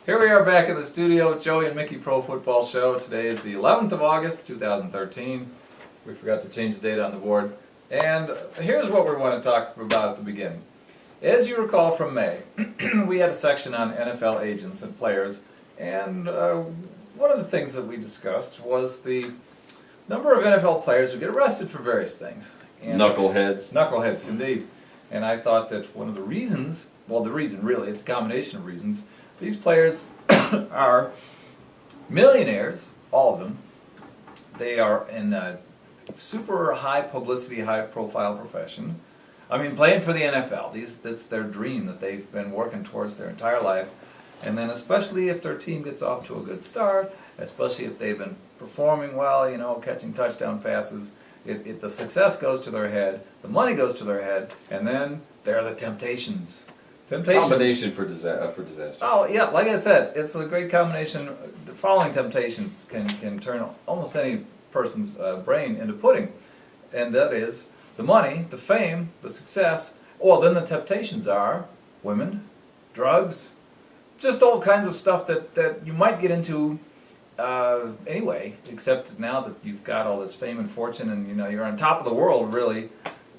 Here we are back in the studio, Joey and Mickey Pro Football Show. Today is the 11th of August, 2013. We forgot to change the date on the board. And here's what we want to talk about at the beginning. As you recall from May, we had a section on NFL agents and players, and one of the things that we discussed was the number of NFL players who get arrested for various things. And Knuckleheads. Knuckleheads, indeed. And I thought that one of the reasons, well, the reason really, it's a combination of reasons, these players are millionaires, all of them. They are in a super high publicity, high profile profession. I mean, playing for the NFL, that's their dream that they've been working towards their entire life. And then especially if their team gets off to a good start, especially if they've been performing well, catching touchdown passes, the success goes to their head, the money goes to their head, and then there are the temptations. Combination for disaster. Oh yeah, like I said, it's a great combination. The following temptations can turn almost any person's brain into pudding, and that is the money, the fame, the success. Well, then the temptations are women, drugs, just all kinds of stuff that you might get into anyway. Except now that you've got all this fame and fortune, and you're on top of the world. Really,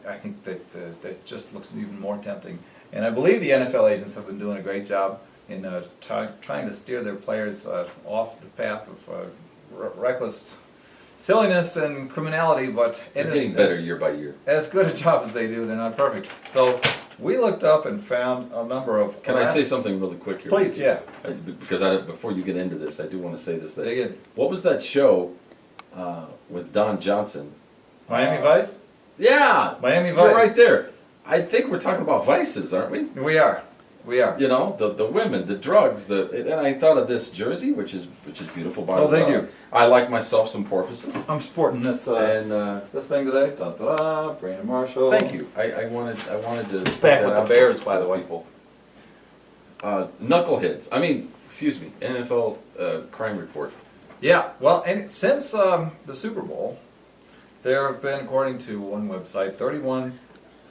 I think that just looks even more tempting. And I believe the NFL agents have been doing a great job in trying to steer their players off the path of reckless silliness and criminality, but they're getting better year by year. As good a job as they do, they're not perfect. So we looked up and found a number of... Can I say something really quick here? Please, yeah. Because before you get into this, I do want to say this. Dig in. What was that show with Don Johnson? Miami Vice? Yeah! Miami Vice. You're right there. I think we're talking about vices, aren't we? We are. The women, the drugs, and I thought of this jersey, which is beautiful by the way. Thank you. I like myself some porpoises. I'm sporting this this thing today. Da, da, da, Brandon Marshall. Thank you. I wanted to Back with the Bears, by the way. People. Knuckleheads. Excuse me. NFL crime report. Yeah. Well, and since the Super Bowl, there have been, according to one website, 31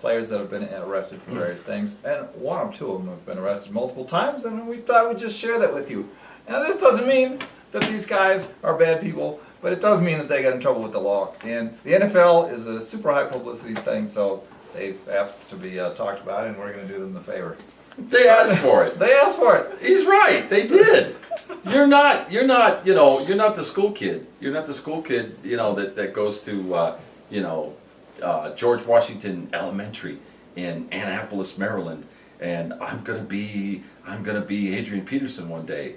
players that have been arrested for various things, and one or two of them have been arrested multiple times, and we thought we'd just share that with you. Now, this doesn't mean that these guys are bad people, but it does mean that they got in trouble with the law. And the NFL is a super high publicity thing, so they've asked to be talked about, and we're going to do them the favor. They asked for it. They asked for it. He's right. They did. You're not the school kid. You're not the school kid, that goes to, George Washington Elementary in Annapolis, Maryland, and I'm gonna be Adrian Peterson one day.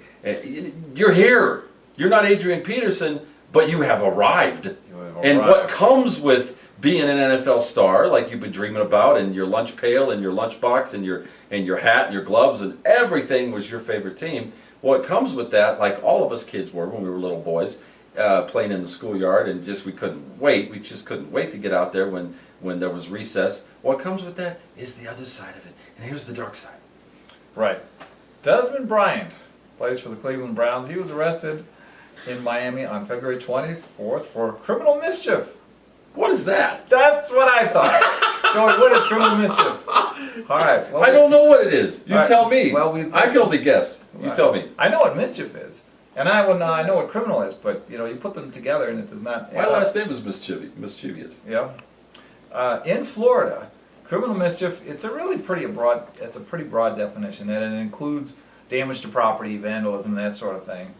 You're here. You're not Adrian Peterson, but you have arrived. And what comes with being an NFL star, like you've been dreaming about, and your lunch pail and your lunchbox and your hat and your gloves and everything was your favorite team. What comes with that, like all of us kids were when we were little boys, playing in the schoolyard, and we couldn't wait. We just couldn't wait to get out there when there was recess. What comes with that is the other side of it, and here's the dark side. Right. Desmond Bryant plays for the Cleveland Browns. He was arrested in Miami on February 24th for criminal mischief. What is that? That's what I thought. Joey, what is criminal mischief? All right. Well, I don't know what it is. You tell me. Well, I can only guess. You tell me. I know what mischief is. And I know what criminal is, but you put them together and it does not. My last name is mischievous. Yeah. In Florida, criminal mischief, it's a pretty broad definition, and it includes damage to property, vandalism, that sort of thing.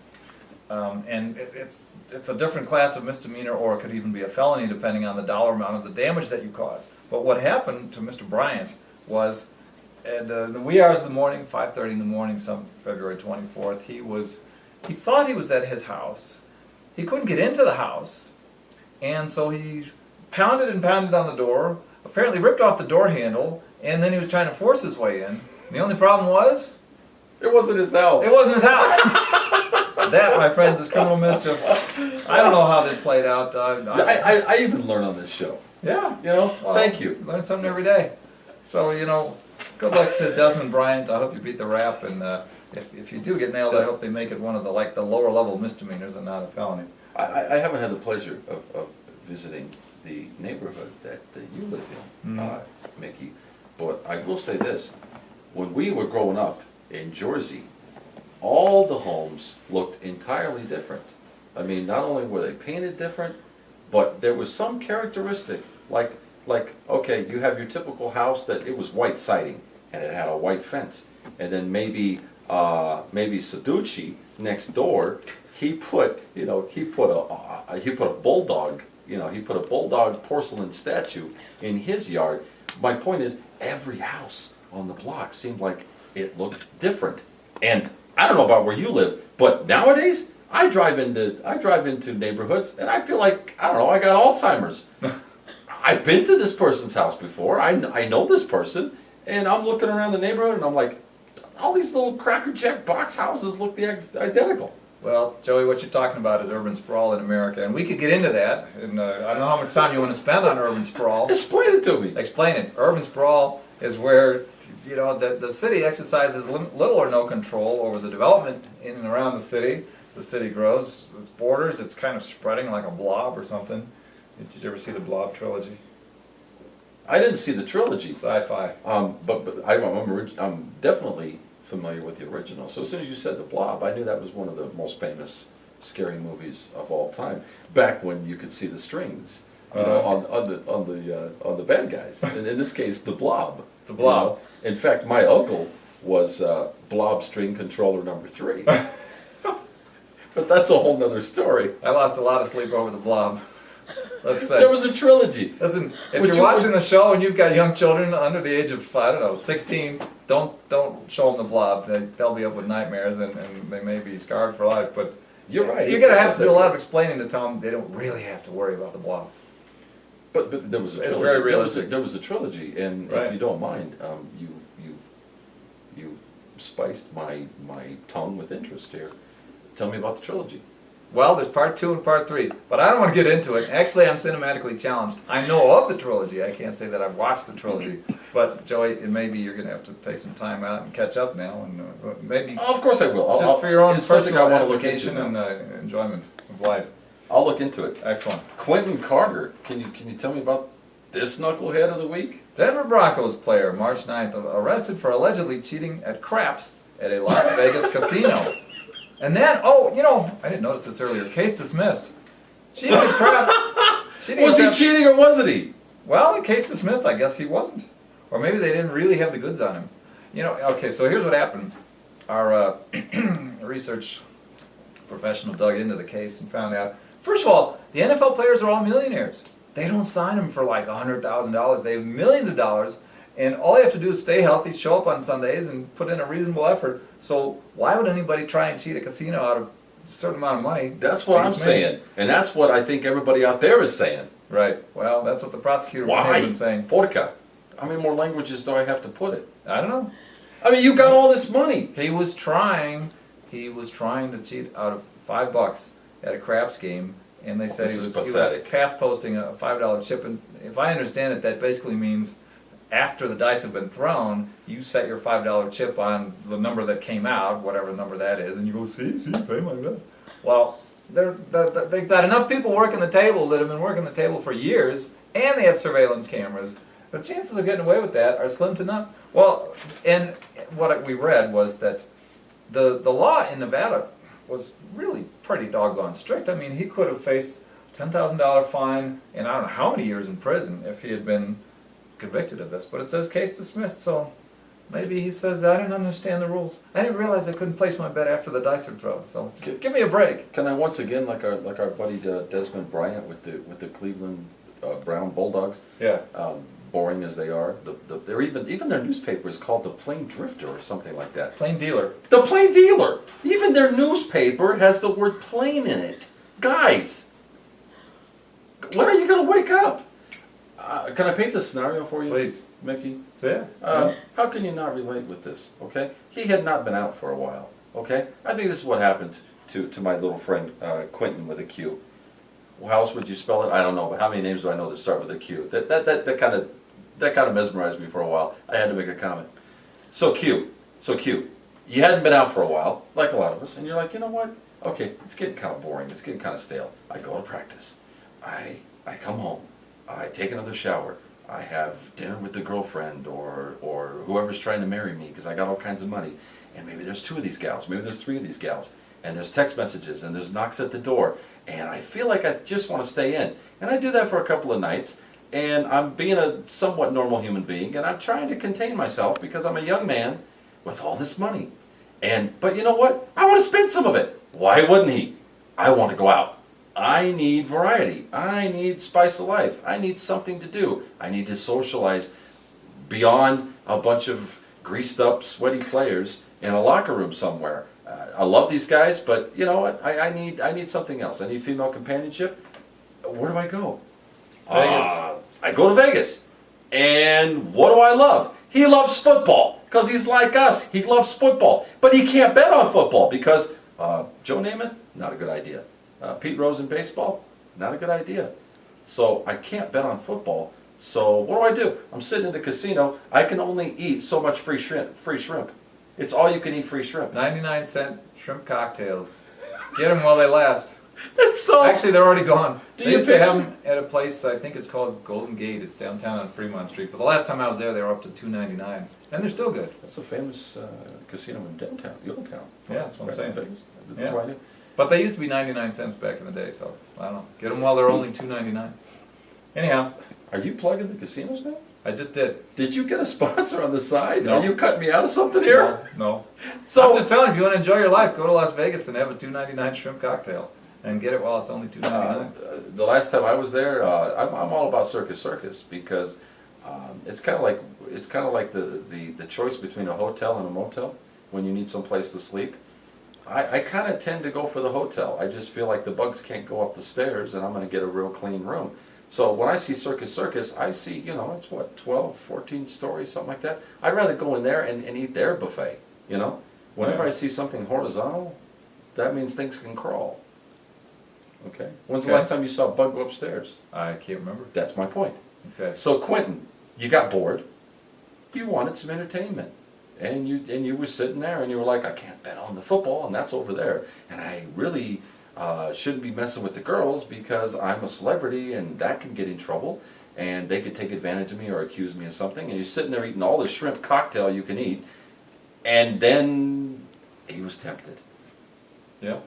And it's a different class of misdemeanor, or it could even be a felony depending on the dollar amount of the damage that you caused. But what happened to Mr. Bryant was at the wee hours of the morning, 5:30 in the morning, some February 24th, he thought he was at his house. He couldn't get into the house, and so he pounded and pounded on the door, apparently ripped off the door handle, and then he was trying to force his way in. And the only problem was... It wasn't his house. It wasn't his house. That, my friends, is criminal mischief. I don't know how this played out. I even learn on this show. Yeah. Well, thank you. Learn something every day. So, good luck to Desmond Bryant. I hope you beat the rap, and if you do get nailed, I hope they make it one of the lower level misdemeanors and not a felony. I haven't had the pleasure of visiting the neighborhood that you live in, Mickey, but I will say this: when we were growing up in Jersey, all the homes looked entirely different. I mean, not only were they painted different, but there was some characteristic, like okay, you have your typical house that it was white siding and it had a white fence, and then maybe Saducci next door, he put a bulldog, he put a bulldog porcelain statue in his yard. My point is, every house on the block seemed like it looked different. And I don't know about where you live, but nowadays I drive into neighborhoods and I feel like, I don't know, I got Alzheimer's. I've been to this person's house before. I know this person, and I'm looking around the neighborhood and I'm like, all these little Cracker Jack box houses look identical. Well, Joey, what you're talking about is urban sprawl in America, and we could get into that. And I don't know how much time you want to spend on urban sprawl. Explain it to me. Explain it. Urban sprawl is where the city exercises little or no control over the development in and around the city. The city grows its borders. It's kind of spreading like a blob or something. Did you ever see the Blob trilogy? I didn't see the trilogy. Sci-fi. But I'm definitely familiar with the original. So as soon as you said The Blob, I knew that was one of the most famous scary movies of all time. Back when you could see the strings, on the bad guys. And in this case, the Blob. The Blob. In fact, my uncle was Blob string controller number 3. But that's a whole nother story. I lost a lot of sleep over the Blob. Let's say. There was a trilogy. Listen, if you're watching the show and you've got young children under the age of, 16, don't show them the Blob. They'll be up with nightmares and they may be scarred for life. But you're right. You're going to have to do a lot of explaining to tell them they don't really have to worry about the Blob. But there was a trilogy. It's very realistic. There was a trilogy, and right. If you don't mind, you spiced my tongue with interest here. Tell me about the trilogy. Well, there's part 2 and part 3, but I don't want to get into it. Actually, I'm cinematically challenged. I know of the trilogy. I can't say that I've watched the trilogy. But, Joey, maybe you're going to have to take some time out and catch up now. And maybe of course I will. Just for your own personal application and enjoyment of life. I'll look into it. Excellent. Quentin Carter, can you tell me about this knucklehead of the week? Denver Broncos player, March 9th, arrested for allegedly cheating at craps at a Las Vegas casino. And then, I didn't notice this earlier. Case dismissed. Cheating at craps. Was he cheating or wasn't he? Well, the case dismissed. I guess he wasn't. Or maybe they didn't really have the goods on him. Okay, so here's what happened. Our research professional dug into the case and found out, first of all, the NFL players are all millionaires. They don't sign them for like $100,000. They have millions of dollars. And all you have to do is stay healthy, show up on Sundays, and put in a reasonable effort. So why would anybody try and cheat a casino out of a certain amount of money? That's what I'm saying. And that's what I think everybody out there is saying. Right. Well, that's what the prosecutor Why? has been saying. Porca. How many more languages do I have to put it? I don't know. I mean, you got all this money. He was trying to cheat out of $5 at a craps game, and they said he was cast posting a $5 chip. And if I understand it, that basically means after the dice have been thrown, you set your $5 chip on the number that came out, whatever number that is, and you go, see, pay my bet. Well, they've got enough people working the table that have been working the table for years, and they have surveillance cameras. The chances of getting away with that are slim to none. Well, and what we read was that the law in Nevada was really pretty doggone strict. I mean, he could have faced a $10,000 fine and I don't know how many years in prison if he had been convicted of this. But it says case dismissed, so maybe he says, I didn't understand the rules. I didn't realize I couldn't place my bet after the dice are thrown, so give me a break. Can I once again, like our buddy Desmond Bryant with the Cleveland Brown Bulldogs? Yeah. Boring as they are, they're even their newspaper is called the Plain Drifter or something like that. Plain Dealer. The Plain Dealer. Even their newspaper has the word "plain" in it. Guys, when are you going to wake up? Can I paint this scenario for you, please, Mickey? Yeah. How can you not relate with this? Okay, he had not been out for a while. Okay, I think this is what happened to my little friend Quentin with a Q. How else would you spell it? I don't know, but how many names do I know that start with a Q? That kind of mesmerized me for a while. I had to make a comment. So Q. You hadn't been out for a while, like a lot of us, and you're like, you know what? Okay, it's getting kind of boring. It's getting kind of stale. I go to practice. I come home. I take another shower. I have dinner with the girlfriend or whoever's trying to marry me because I got all kinds of money. and maybe there's 2 of these gals, maybe there's 3 of these gals, and there's text messages, and there's knocks at the door, and I feel like I just want to stay in. And I do that for a couple of nights, and I'm being a somewhat normal human being, and I'm trying to contain myself because I'm a young man with all this money. But you know what? I want to spend some of it. Why wouldn't he? I want to go out. I need variety. I need spice of life. I need something to do. I need to socialize beyond a bunch of greased up, sweaty players in a locker room somewhere. I love these guys, but you know what? I need something else. I need female companionship. Where do I go? Vegas. I go to Vegas. And what do I love? He loves football because he's like us. He loves football, but he can't bet on football because Joe Namath, not a good idea. Pete Rose in baseball, not a good idea. So I can't bet on football. So what do? I'm sitting in the casino. I can only eat so much free shrimp. It's all you can eat free shrimp. 99-cent shrimp cocktails. Get them while they last. It's so. Actually, they're already gone. Do They you used to have picture- them at a place, I think it's called Golden Gate. It's downtown on Fremont Street. But the last time I was there, they were up to $2.99. And they're still good. That's a famous casino in downtown, the old town. Yeah, that's what I'm saying. Vegas. That's Yeah. what I do. But they used to be 99 cents back in the day, so I don't know. Get them while they're only $2.99. Anyhow, Are you plugging the casinos now? I just did. Did you get a sponsor on the side? No. Are you cutting me out of something here? No. So I'm just telling you, if you want to enjoy your life, go to Las Vegas and have a $2.99 shrimp cocktail. And get it while it's only $2.99. the last time I was there, I'm all about Circus because it's kind of like the choice between a hotel and a motel when you need some place to sleep. I kind of tend to go for the hotel. I just feel like the bugs can't go up the stairs, and I'm going to get a real clean room. So when I see Circus, I see, it's what, 12, 14 stories, something like that. I'd rather go in there and eat their buffet, Whenever Yeah. I see something horizontal, that means things can crawl. Okay? When's the Okay. last time you saw a bug go upstairs? I can't remember. That's my point. Okay. So Quentin, you got bored. You wanted some entertainment. And you were sitting there and you were like, I can't bet on the football and that's over there. And I really shouldn't be messing with the girls because I'm a celebrity and that can get in trouble. And they could take advantage of me or accuse me of something. And you're sitting there eating all the shrimp cocktail you can eat. And then he was tempted. Yeah.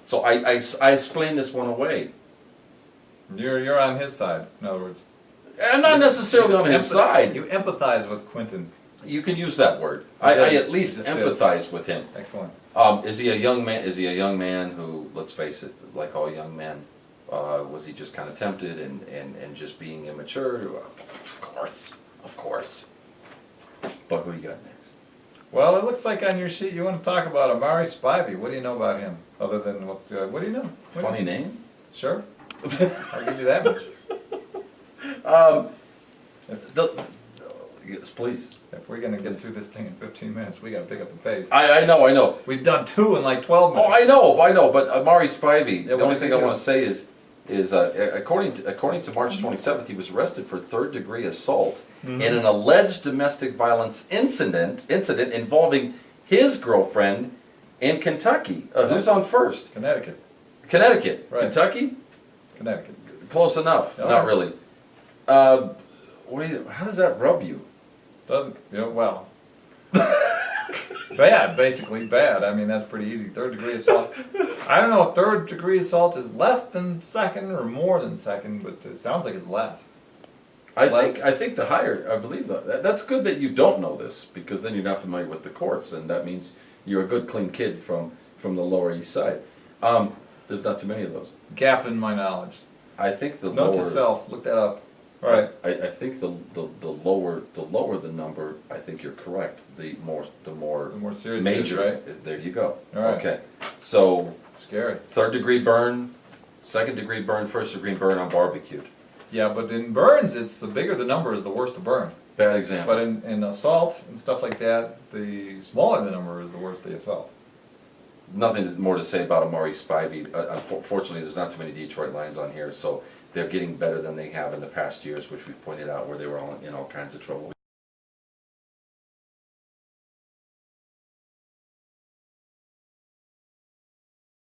So I explained this one away. You're on his side, in other words. I'm not necessarily on his side. You empathize with Quentin. You can use that word. I I did. at least Just did. empathize with him. Excellent. Is he a young man? Is he a young man who, let's face it, like all young men, was he just kind of tempted and just being immature? Of course. But who you got next? Well, it looks like on your sheet you want to talk about Amari Spivey. What do you know about him? Other than what do you know? What do Funny you- name. Sure. I'll give you that much. Yes, please. If we're going to get through this thing in 15 minutes, we got to pick up the pace. I know. We've done 2 in like 12 Oh, minutes. I know. But Amari Spivey. Yeah, The what only did thing he I do? want to say is according to March 27th, he was arrested for third-degree assault in an alleged domestic violence incident involving his girlfriend in Kentucky. Who's on first? Connecticut. Connecticut. Right. Kentucky? Connecticut. Close enough. All Not right. really. How does that rub you? Doesn't, well. Bad, basically bad. I mean, that's pretty easy. 3rd-degree assault. I don't know if 3rd-degree assault is less than 2nd or more than 2nd, but it sounds like it's less. I think the higher, I believe that's good that you don't know this because then you're not familiar with the courts and that means you're a good clean kid from the Lower East Side. There's not too many of those. Gap in my knowledge. I think the Note lower. to self, look that up. All right. I think the lower the number. I think you're correct. The more The more serious it is, major. right? There you go. All right. Okay. So Scary. 3rd-degree burn, 2nd-degree burn, 1st-degree burn on barbecued. Yeah, but in burns, it's the bigger the number is the worse the burn. Bad example. But in assault and stuff like that, the smaller the number is the worse the assault. Nothing more to say about Amari Spivey. Unfortunately, there's not too many Detroit Lions on here, so they're getting better than they have in the past years, which we've pointed out where they were all in all kinds of trouble.